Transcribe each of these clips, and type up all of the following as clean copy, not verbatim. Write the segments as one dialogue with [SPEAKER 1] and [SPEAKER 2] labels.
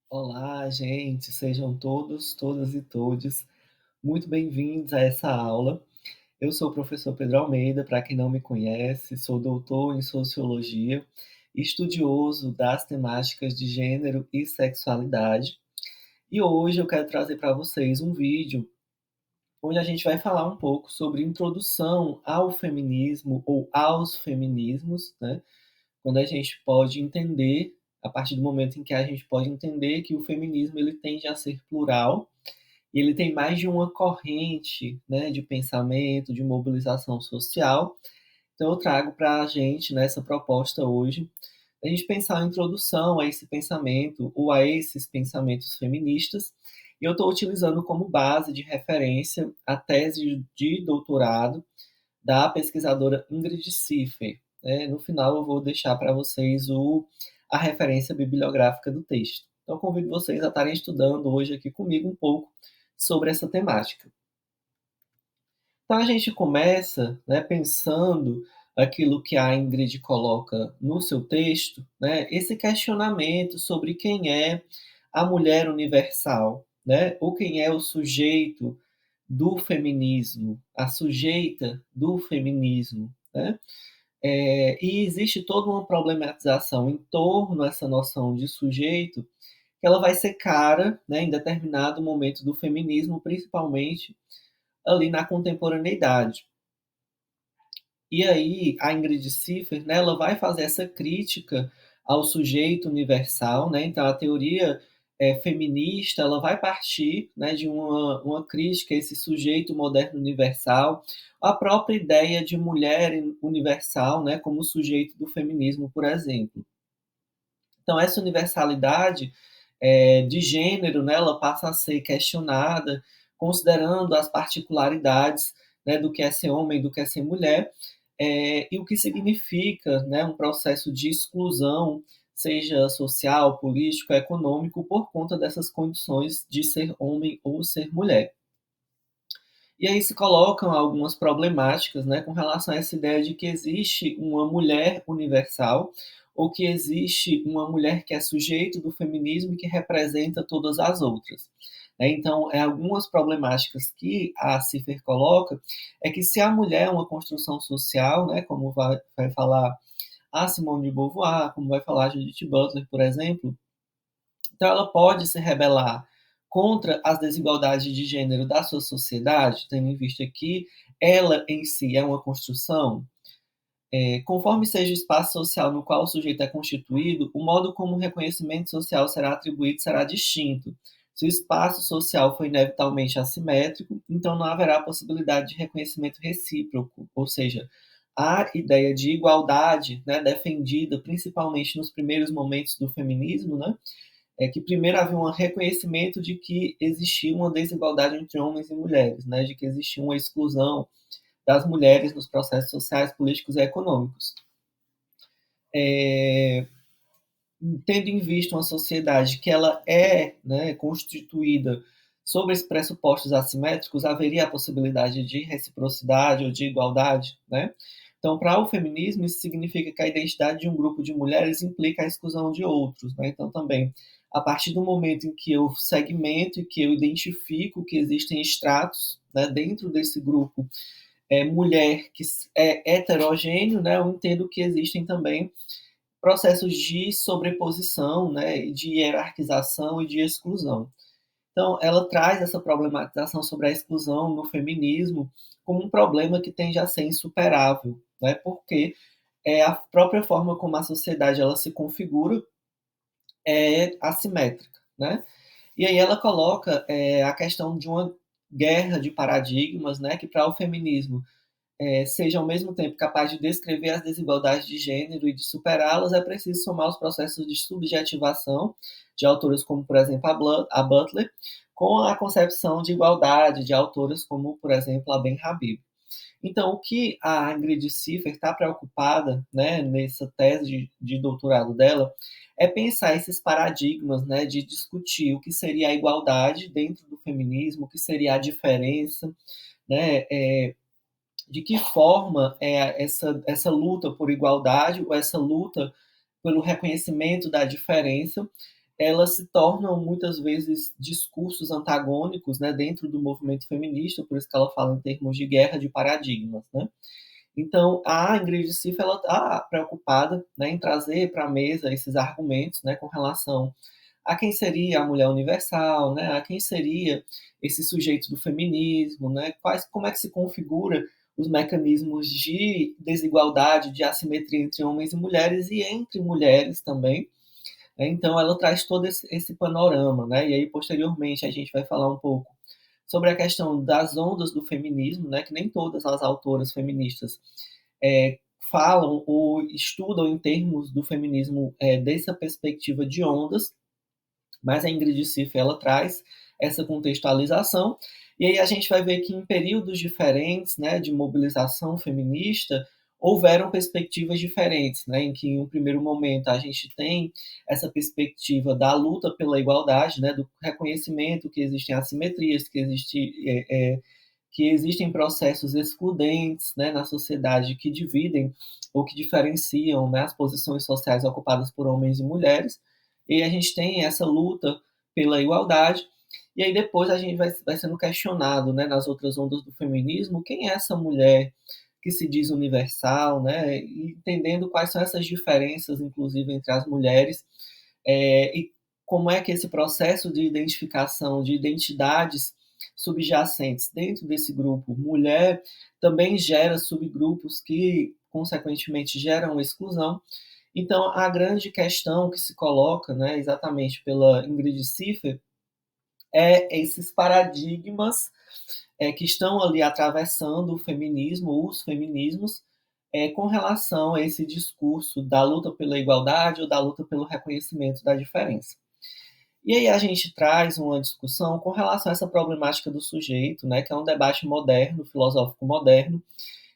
[SPEAKER 1] Olá, gente, sejam todos, todas e todes muito bem-vindos a essa aula. Eu sou o professor Pedro Almeida, para quem não me conhece, sou doutor em Sociologia, estudioso das temáticas de gênero e sexualidade. E hoje eu quero trazer para vocês um vídeo onde a gente vai falar um pouco sobre introdução ao feminismo ou aos feminismos, né? Quando a gente pode entender, a partir do momento em que a gente pode entender que o feminismo ele tende a ser plural e ele tem mais de uma corrente, né, de pensamento, de mobilização social. Então eu trago para a gente nessa proposta hoje a gente pensar a introdução a esse pensamento ou a esses pensamentos feministas. E eu estou utilizando como base de referência a tese de doutorado da pesquisadora Ingrid Ciffer, né? No final eu vou deixar para vocês a referência bibliográfica do texto. Então convido vocês a estarem estudando hoje aqui comigo um pouco sobre essa temática. Então a gente começa, né, pensando aquilo que a Ingrid coloca no seu texto, né, esse questionamento sobre quem é a mulher universal, né, ou quem é o sujeito do feminismo, a sujeita do feminismo, né? E existe toda uma problematização em torno dessa noção de sujeito, que ela vai ser cara, né, em determinado momento do feminismo, principalmente ali na contemporaneidade. E aí a Ingrid Ciffer, né, ela vai fazer essa crítica ao sujeito universal, né? Então a teoria feminista ela vai partir, né, de uma crítica a esse sujeito moderno universal, a própria ideia de mulher universal, né, como sujeito do feminismo, por exemplo. Então essa universalidade de gênero, né, ela passa a ser questionada, considerando as particularidades, né, do que é ser homem, do que é ser mulher, e o que significa, né, um processo de exclusão, seja social, político, econômico, por conta dessas condições de ser homem ou ser mulher. E aí se colocam algumas problemáticas, né, com relação a essa ideia de que existe uma mulher universal, ou que existe uma mulher que é sujeito do feminismo e que representa todas as outras. Então, algumas problemáticas que a Ciffer coloca é que se a mulher é uma construção social, né, como vai falar a Simone de Beauvoir, como vai falar a Judith Butler, por exemplo, então, ela pode se rebelar contra as desigualdades de gênero da sua sociedade, tendo em vista que ela em si é uma construção. Conforme seja o espaço social no qual o sujeito é constituído, o modo como o reconhecimento social será atribuído será distinto. Se o espaço social for inevitavelmente assimétrico, então não haverá possibilidade de reconhecimento recíproco, ou seja, a ideia de igualdade, né, defendida principalmente nos primeiros momentos do feminismo, né, é que primeiro havia um reconhecimento de que existia uma desigualdade entre homens e mulheres, né, de que existia uma exclusão das mulheres nos processos sociais, políticos e econômicos. É, Tendo em vista uma sociedade que ela é, né, constituída sobre esses pressupostos assimétricos, haveria a possibilidade de reciprocidade ou de igualdade, né? Então, para o feminismo, isso significa que a identidade de um grupo de mulheres implica a exclusão de outros, né? Então, também, a partir do momento em que eu segmento e que eu identifico que existem estratos, né, dentro desse grupo, mulher que é heterogêneo, né, eu entendo que existem também processos de sobreposição, né, de hierarquização e de exclusão. Então, ela traz essa problematização sobre a exclusão no feminismo como um problema que tende a ser insuperável, né, porque a própria forma como a sociedade ela se configura é assimétrica, né? E aí ela coloca a questão de uma guerra de paradigmas, né, que para o feminismo seja ao mesmo tempo capaz de descrever as desigualdades de gênero e de superá-las, é preciso somar os processos de subjetivação de autores como, por exemplo, a Butler, com a concepção de igualdade de autores como, por exemplo, a Ben Habib. Então, o que a Ingrid Ciffer está preocupada, né, nessa tese de doutorado dela é pensar esses paradigmas, né, de discutir o que seria a igualdade dentro do feminismo, o que seria a diferença, né, de que forma essa luta por igualdade ou essa luta pelo reconhecimento da diferença elas se tornam muitas vezes discursos antagônicos, né, dentro do movimento feminista, por isso que ela fala em termos de guerra de paradigmas, né? Então, a Ingrid Sif, ela está preocupada, né, em trazer para a mesa esses argumentos, né, com relação a quem seria a mulher universal, né, a quem seria esse sujeito do feminismo, né, como é que se configura os mecanismos de desigualdade, de assimetria entre homens e mulheres e entre mulheres também. Né? Então, ela traz todo esse panorama, né? E aí, posteriormente, a gente vai falar um pouco sobre a questão das ondas do feminismo, né? Que nem todas as autoras feministas é, falam ou estudam em termos do feminismo dessa perspectiva de ondas, mas a Ingrid Sif, ela traz essa contextualização, e aí a gente vai ver que em períodos diferentes, né, de mobilização feminista, houveram perspectivas diferentes, né, em que em um primeiro momento a gente tem essa perspectiva da luta pela igualdade, né, do reconhecimento que existem assimetrias, que existem processos excludentes, né, na sociedade que dividem ou que diferenciam, né, as posições sociais ocupadas por homens e mulheres, e a gente tem essa luta pela igualdade, e aí depois a gente vai sendo questionado, né, nas outras ondas do feminismo, quem é essa mulher que se diz universal, né, e entendendo quais são essas diferenças, inclusive, entre as mulheres, e como é que esse processo de identificação de identidades subjacentes dentro desse grupo mulher também gera subgrupos que, consequentemente, geram exclusão. Então, a grande questão que se coloca, né, exatamente pela Ingrid Ciffer, é esses paradigmas que estão ali atravessando o feminismo, os feminismos, com relação a esse discurso da luta pela igualdade ou da luta pelo reconhecimento da diferença. E aí a gente traz uma discussão com relação a essa problemática do sujeito, né, que é um debate moderno, filosófico moderno,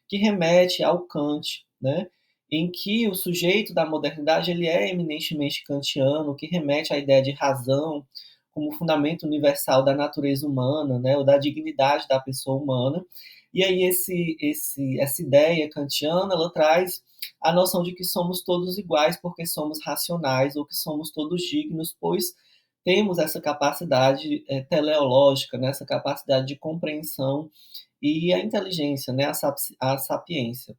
[SPEAKER 1] que remete ao Kant, né, em que o sujeito da modernidade ele é eminentemente kantiano, que remete à ideia de razão como fundamento universal da natureza humana, né, ou da dignidade da pessoa humana. E aí essa ideia kantiana ela traz a noção de que somos todos iguais porque somos racionais ou que somos todos dignos, pois temos essa capacidade teleológica, né, essa capacidade de compreensão e a inteligência, né, a sapiência.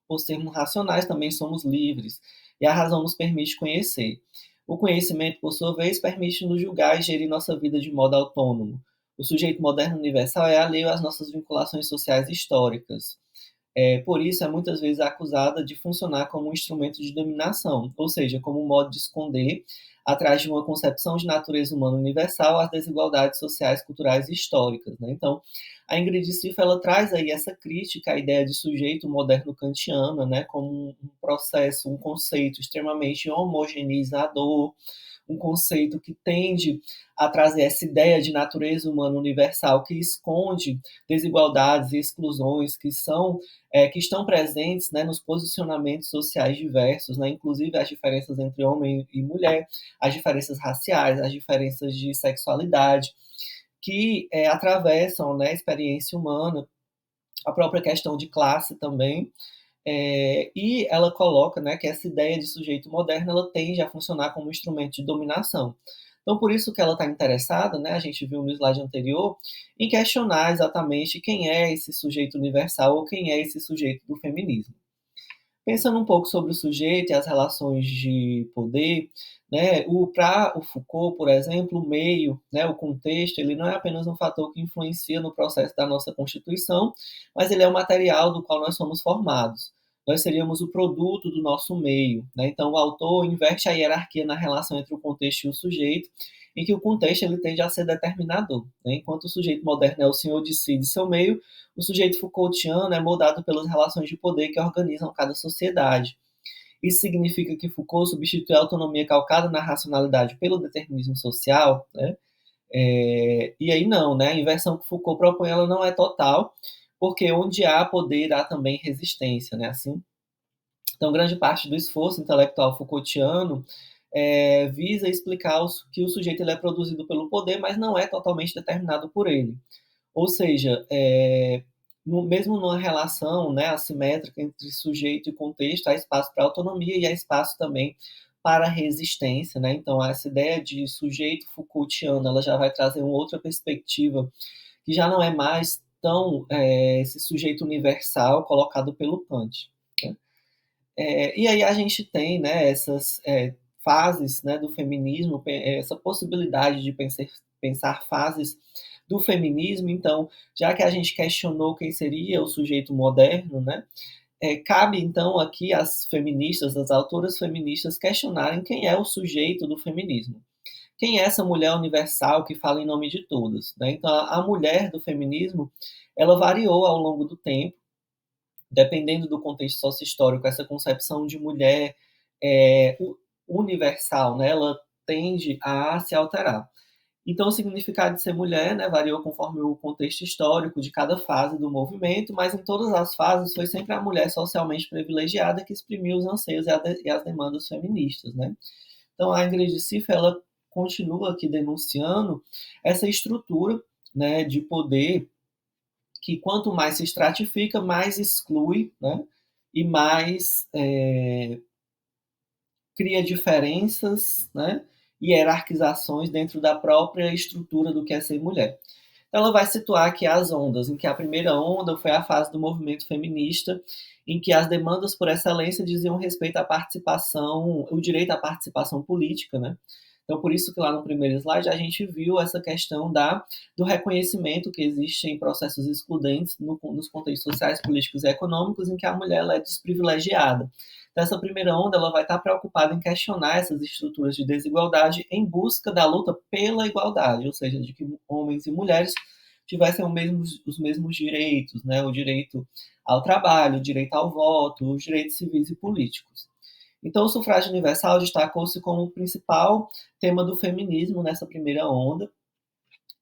[SPEAKER 1] Por sermos racionais, também somos livres, e a razão nos permite conhecer. O conhecimento, por sua vez, permite nos julgar e gerir nossa vida de modo autônomo. O sujeito moderno universal é alheio às nossas vinculações sociais históricas. Por isso, é muitas vezes acusada de funcionar como um instrumento de dominação, ou seja, como um modo de esconder, atrás de uma concepção de natureza humana universal, as desigualdades sociais, culturais e históricas. Né? Então, a Ingrid Sif, ela traz aí essa crítica à ideia de sujeito moderno kantiana, né, como um processo, um conceito extremamente homogeneizador, um conceito que tende a trazer essa ideia de natureza humana universal que esconde desigualdades e exclusões que estão presentes, né, nos posicionamentos sociais diversos, né, inclusive as diferenças entre homem e mulher, as diferenças raciais, as diferenças de sexualidade, que atravessam, né, a experiência humana, a própria questão de classe também, e ela coloca, né, que essa ideia de sujeito moderno ela tende a funcionar como um instrumento de dominação. Então, por isso que ela está interessada, né, a gente viu no slide anterior, em questionar exatamente quem é esse sujeito universal ou quem é esse sujeito do feminismo. Pensando um pouco sobre o sujeito e as relações de poder, né, para o Foucault, por exemplo, o meio, né, o contexto, ele não é apenas um fator que influencia no processo da nossa constituição, mas ele é o material do qual nós somos formados. Nós seríamos o produto do nosso meio. Né? Então, o autor inverte a hierarquia na relação entre o contexto e o sujeito, em que o contexto ele tende a ser determinador. Né? Enquanto o sujeito moderno é o senhor de si e de seu meio, o sujeito Foucaultiano é moldado pelas relações de poder que organizam cada sociedade. Isso significa que Foucault substitui a autonomia calcada na racionalidade pelo determinismo social, né? E aí não, né? A inversão que Foucault propõe ela não é total, porque onde há poder há também resistência, né? Assim, então grande parte do esforço intelectual Foucaultiano visa explicar que o sujeito ele é produzido pelo poder, mas não é totalmente determinado por ele. Ou seja, mesmo numa relação, né, assimétrica entre sujeito e contexto, há espaço para autonomia e há espaço também para a resistência, né? Então, essa ideia de sujeito Foucaultiano, ela já vai trazer uma outra perspectiva, que já não é mais tão esse sujeito universal colocado pelo Kant, né? E aí a gente tem, né, essas fases, né, do feminismo, essa possibilidade de pensar fases do feminismo. Então, já que a gente questionou quem seria o sujeito moderno, né, cabe então aqui às feministas, às autoras feministas, questionarem quem é o sujeito do feminismo. Quem é essa mulher universal que fala em nome de todas, né? Então, a mulher do feminismo, ela variou ao longo do tempo, dependendo do contexto socio-histórico. Essa concepção de mulher é, universal, né? Ela tende a se alterar. Então, o significado de ser mulher, né, variou conforme o contexto histórico de cada fase do movimento, mas em todas as fases foi sempre a mulher socialmente privilegiada que exprimiu os anseios e as demandas feministas, né? Então, a Ingrid Siffer, ela continua aqui denunciando essa estrutura, né, de poder que quanto mais se estratifica, mais exclui, né, e mais cria diferenças, né, e hierarquizações dentro da própria estrutura do que é ser mulher. Então, ela vai situar aqui as ondas, em que a primeira onda foi a fase do movimento feminista, em que as demandas por excelência diziam respeito à participação, o direito à participação política, né? Então, por isso que lá no primeiro slide a gente viu essa questão do reconhecimento que existe em processos excludentes nos contextos sociais, políticos e econômicos em que a mulher ela é desprivilegiada. Então, essa primeira onda ela vai estar preocupada em questionar essas estruturas de desigualdade em busca da luta pela igualdade, ou seja, de que homens e mulheres tivessem os mesmos direitos, né? O direito ao trabalho, o direito ao voto, os direitos civis e políticos. Então, o sufrágio universal destacou-se como o principal tema do feminismo nessa primeira onda.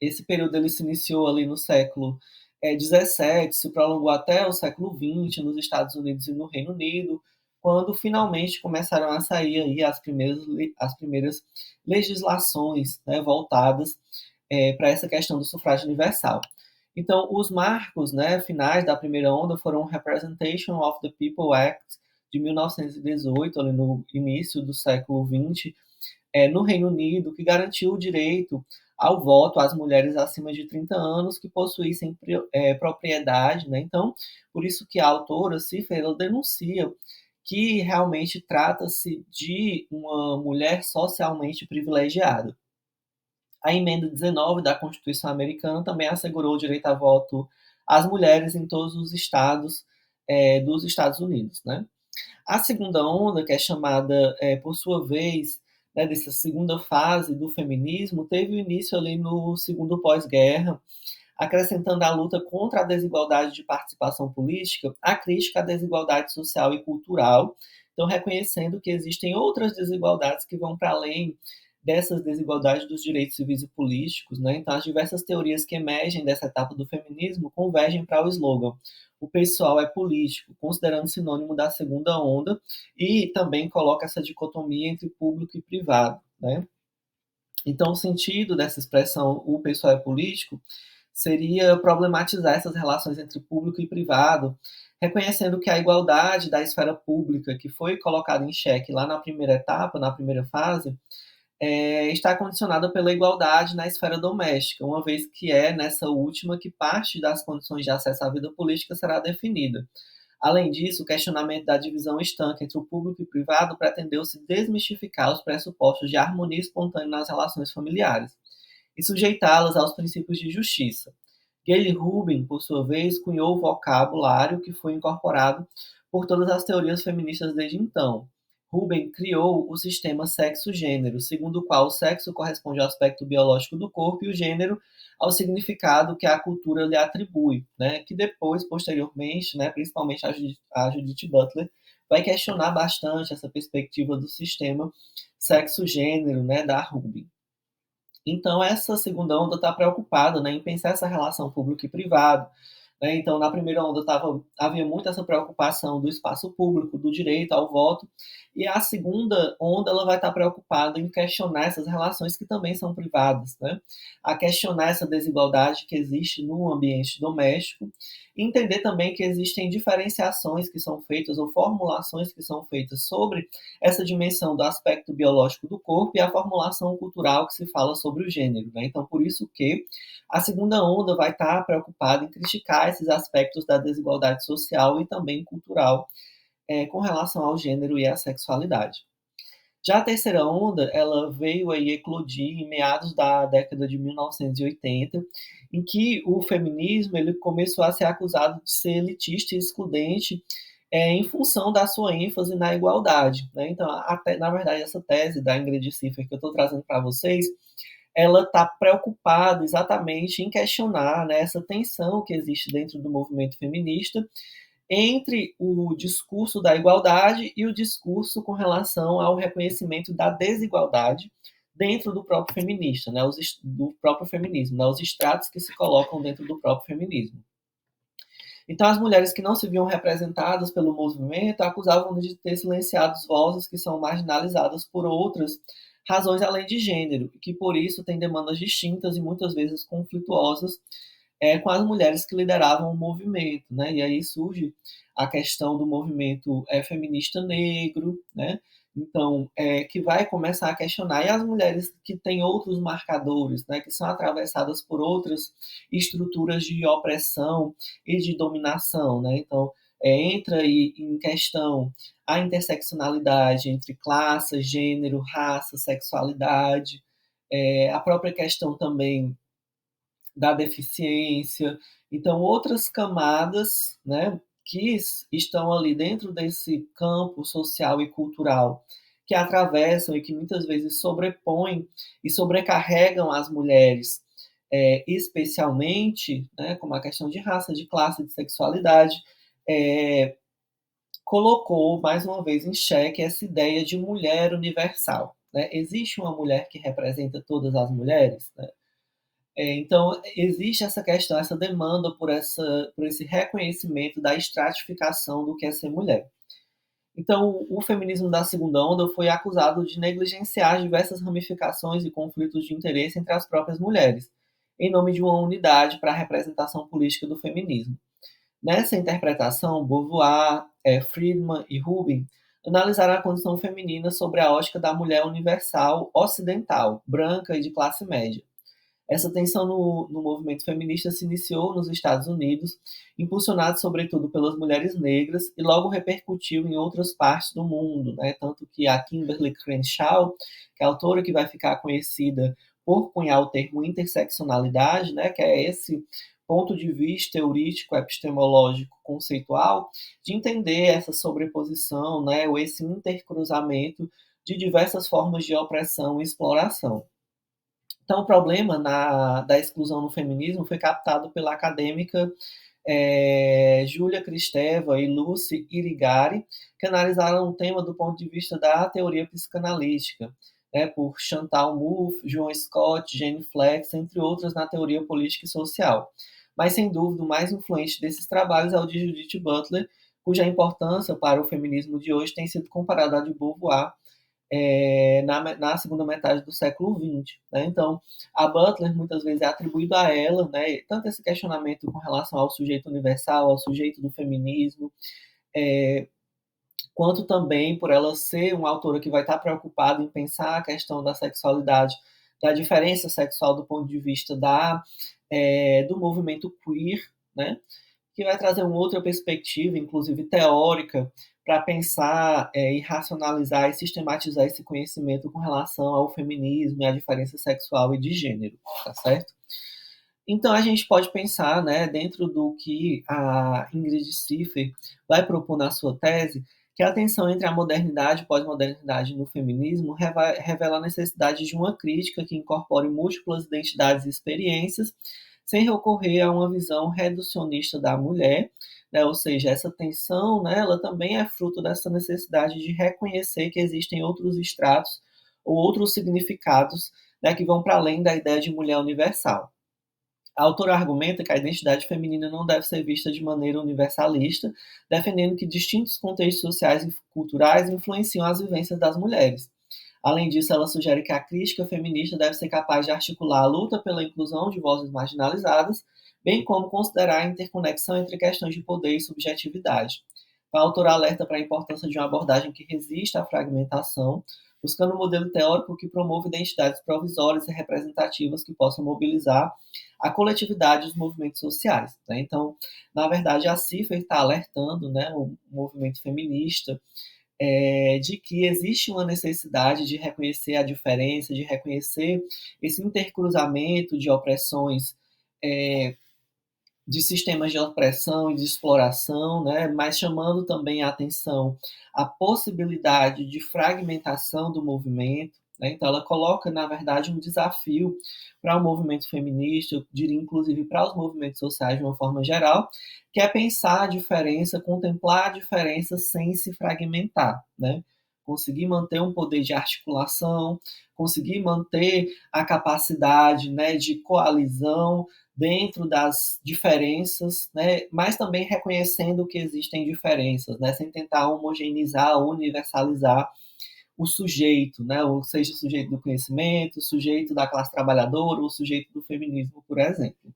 [SPEAKER 1] Esse período ele se iniciou ali no século XVII, se prolongou até o século XX nos Estados Unidos e no Reino Unido, quando finalmente começaram a sair aí as primeiras legislações, né, voltadas para essa questão do sufrágio universal. Então, os marcos, né, finais da primeira onda foram o Representation of the People Act de 1918, ali no início do século XX, no Reino Unido, que garantiu o direito ao voto às mulheres acima de 30 anos que possuíssem propriedade, né? Então, por isso que a autora Cifra ela denuncia que realmente trata-se de uma mulher socialmente privilegiada. A emenda 19 da Constituição Americana também assegurou o direito a voto às mulheres em todos os estados dos Estados Unidos, né? A segunda onda, que é chamada, por sua vez, né, dessa segunda fase do feminismo, teve o início ali no segundo pós-guerra, acrescentando à luta contra a desigualdade de participação política, a crítica à desigualdade social e cultural, então reconhecendo que existem outras desigualdades que vão para além dessas desigualdades dos direitos civis e políticos, né? Então, as diversas teorias que emergem dessa etapa do feminismo convergem para o slogan "o pessoal é político", considerando sinônimo da segunda onda, e também coloca essa dicotomia entre público e privado, né? Então, o sentido dessa expressão "o pessoal é político" seria problematizar essas relações entre público e privado, reconhecendo que a igualdade da esfera pública, que foi colocada em xeque lá na primeira etapa, na primeira fase, está condicionada pela igualdade na esfera doméstica, uma vez que é nessa última que parte das condições de acesso à vida política será definida. Além disso, o questionamento da divisão estanque entre o público e o privado pretendeu-se desmistificar os pressupostos de harmonia espontânea nas relações familiares e sujeitá-las aos princípios de justiça. Gayle Rubin, por sua vez, cunhou o vocabulário que foi incorporado por todas as teorias feministas desde então. Rubin criou o sistema sexo-gênero, segundo o qual o sexo corresponde ao aspecto biológico do corpo e o gênero ao significado que a cultura lhe atribui, né? Que depois, posteriormente, né, principalmente a Judith Butler, vai questionar bastante essa perspectiva do sistema sexo-gênero, né, da Rubin. Então, essa segunda onda está preocupada, né, em pensar essa relação público e privado, né? Então, na primeira onda havia muito essa preocupação do espaço público, do direito ao voto, e a segunda onda ela vai estar preocupada em questionar essas relações que também são privadas, né? A questionar essa desigualdade que existe no ambiente doméstico e entender também que existem diferenciações que são feitas ou formulações que são feitas sobre essa dimensão do aspecto biológico do corpo e a formulação cultural que se fala sobre o gênero, né? Então, por isso que a segunda onda vai estar preocupada em criticar esses aspectos da desigualdade social e também cultural com relação ao gênero e à sexualidade. Já a terceira onda, ela veio aí eclodir em meados da década de 1980, em que o feminismo ele começou a ser acusado de ser elitista e excludente em função da sua ênfase na igualdade. Né? Então, na verdade, essa tese da Ingrid Ciffer que eu estou trazendo para vocês, ela está preocupada exatamente em questionar, né, essa tensão que existe dentro do movimento feminista entre o discurso da igualdade e o discurso com relação ao reconhecimento da desigualdade dentro do próprio feminista, né, do próprio feminismo, né, os estratos que se colocam dentro do próprio feminismo. Então, as mulheres que não se viam representadas pelo movimento acusavam de ter silenciado vozes que são marginalizadas por outras razões além de gênero, e que por isso têm demandas distintas e muitas vezes conflituosas com as mulheres que lideravam o movimento, né? E aí surge a questão do movimento feminista negro, né? Então, que vai começar a questionar, e as mulheres que têm outros marcadores, né, que são atravessadas por outras estruturas de opressão e de dominação, né? Então, entra aí em questão a interseccionalidade entre classe, gênero, raça, sexualidade, a própria questão também da deficiência. Então, outras camadas, né, que estão ali dentro desse campo social e cultural, que atravessam e que muitas vezes sobrepõem e sobrecarregam as mulheres, especialmente, né, como a questão de raça, de classe, de sexualidade, colocou mais uma vez em xeque essa ideia de mulher universal. Né? Existe uma mulher que representa todas as mulheres? Né? Então, existe essa questão, essa demanda por esse reconhecimento da estratificação do que é ser mulher. Então, o feminismo da segunda onda foi acusado de negligenciar diversas ramificações e conflitos de interesse entre as próprias mulheres, em nome de uma unidade para a representação política do feminismo. Nessa interpretação, Beauvoir, Friedman e Rubin analisaram a condição feminina sobre a ótica da mulher universal ocidental, branca e de classe média. Essa tensão no movimento feminista se iniciou nos Estados Unidos, impulsionado sobretudo pelas mulheres negras, e logo repercutiu em outras partes do mundo, né? Tanto que a Kimberly Crenshaw, que é a autora que vai ficar conhecida por cunhar o termo interseccionalidade, né? Que é esse ponto de vista heurístico, epistemológico, conceitual, de entender essa sobreposição, né? Ou esse intercruzamento de diversas formas de opressão e exploração. Então, o problema da exclusão no feminismo foi captado pela acadêmica Júlia Kristeva e Lucy Irigaray, que analisaram o tema do ponto de vista da teoria psicanalítica, né, por Chantal Mouffe, Joan Scott, Jane Flex, entre outras na teoria política e social. Mas, sem dúvida, o mais influente desses trabalhos é o de Judith Butler, cuja importância para o feminismo de hoje tem sido comparada à de Beauvoir, na segunda metade do século XX. Né? Então, a Butler muitas vezes é atribuído a ela, né, tanto esse questionamento com relação ao sujeito universal, ao sujeito do feminismo, quanto também por ela ser uma autora que vai estar preocupada em pensar a questão da sexualidade, da diferença sexual do ponto de vista do movimento queer, né? Que vai trazer uma outra perspectiva, inclusive teórica, para pensar e racionalizar e sistematizar esse conhecimento com relação ao feminismo e à diferença sexual e de gênero, tá certo? Então a gente pode pensar, né, dentro do que a Ingrid Ciffer vai propor na sua tese, que a tensão entre a modernidade e pós-modernidade no feminismo revela a necessidade de uma crítica que incorpore múltiplas identidades e experiências, sem recorrer a uma visão reducionista da mulher, né? Ou seja, essa tensão, né, ela também é fruto dessa necessidade de reconhecer que existem outros estratos ou outros significados, né, que vão para além da ideia de mulher universal. A autora argumenta que a identidade feminina não deve ser vista de maneira universalista, defendendo que distintos contextos sociais e culturais influenciam as vivências das mulheres. Além disso, ela sugere que a crítica feminista deve ser capaz de articular a luta pela inclusão de vozes marginalizadas, bem como considerar a interconexão entre questões de poder e subjetividade. A autora alerta para a importância de uma abordagem que resista à fragmentação, buscando um modelo teórico que promova identidades provisórias e representativas que possam mobilizar a coletividade dos movimentos sociais. Né? Então, na verdade, a CIFER está alertando, né, o movimento feminista de que existe uma necessidade de reconhecer a diferença, de reconhecer esse intercruzamento de opressões, é, de sistemas de opressão e de exploração, né, mas chamando também a atenção a possibilidade de fragmentação do movimento. Né? Então, ela coloca, na verdade, um desafio para o movimento feminista, eu diria inclusive para os movimentos sociais de uma forma geral, que é pensar a diferença, contemplar a diferença sem se fragmentar. Né? Conseguir manter um poder de articulação, conseguir manter a capacidade, né, de coalizão dentro das diferenças, né, mas também reconhecendo que existem diferenças, né, sem tentar homogeneizar, universalizar o sujeito, né, ou seja, o sujeito do conhecimento, o sujeito da classe trabalhadora, o sujeito do feminismo, por exemplo.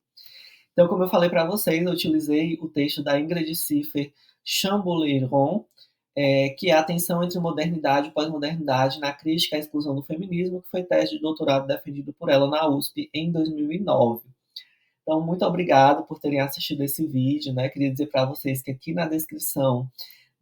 [SPEAKER 1] Então, como eu falei para vocês, eu utilizei o texto da Ingrid Ciffer Chamboleiron, que é a tensão entre modernidade e pós-modernidade na crítica à exclusão do feminismo, que foi tese de doutorado defendido por ela na USP em 2009. Então, muito obrigado por terem assistido esse vídeo, né? Queria dizer para vocês que aqui na descrição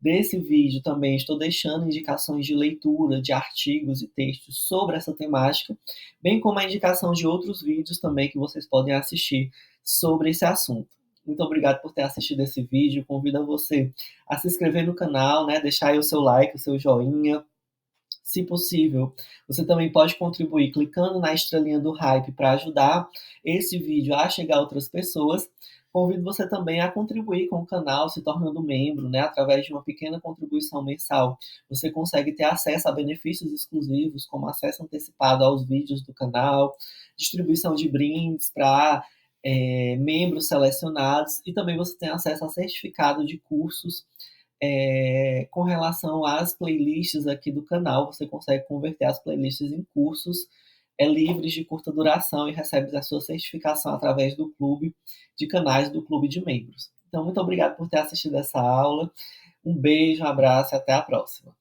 [SPEAKER 1] desse vídeo também estou deixando indicações de leitura de artigos e textos sobre essa temática, bem como a indicação de outros vídeos também que vocês podem assistir sobre esse assunto. Muito obrigado por ter assistido esse vídeo. Convido você a se inscrever no canal, né? Deixar aí o seu like, o seu joinha. Se possível, você também pode contribuir clicando na estrelinha do hype para ajudar esse vídeo a chegar a outras pessoas. Convido você também a contribuir com o canal, se tornando membro, né? Através de uma pequena contribuição mensal. Você consegue ter acesso a benefícios exclusivos, como acesso antecipado aos vídeos do canal, distribuição de brindes para membros selecionados, e também você tem acesso a certificado de cursos com relação às playlists aqui do canal. Você consegue converter as playlists em cursos livres de curta duração e recebe a sua certificação através do clube de canais do clube de membros. Então, muito obrigado por ter assistido essa aula. Um beijo, um abraço e até a próxima.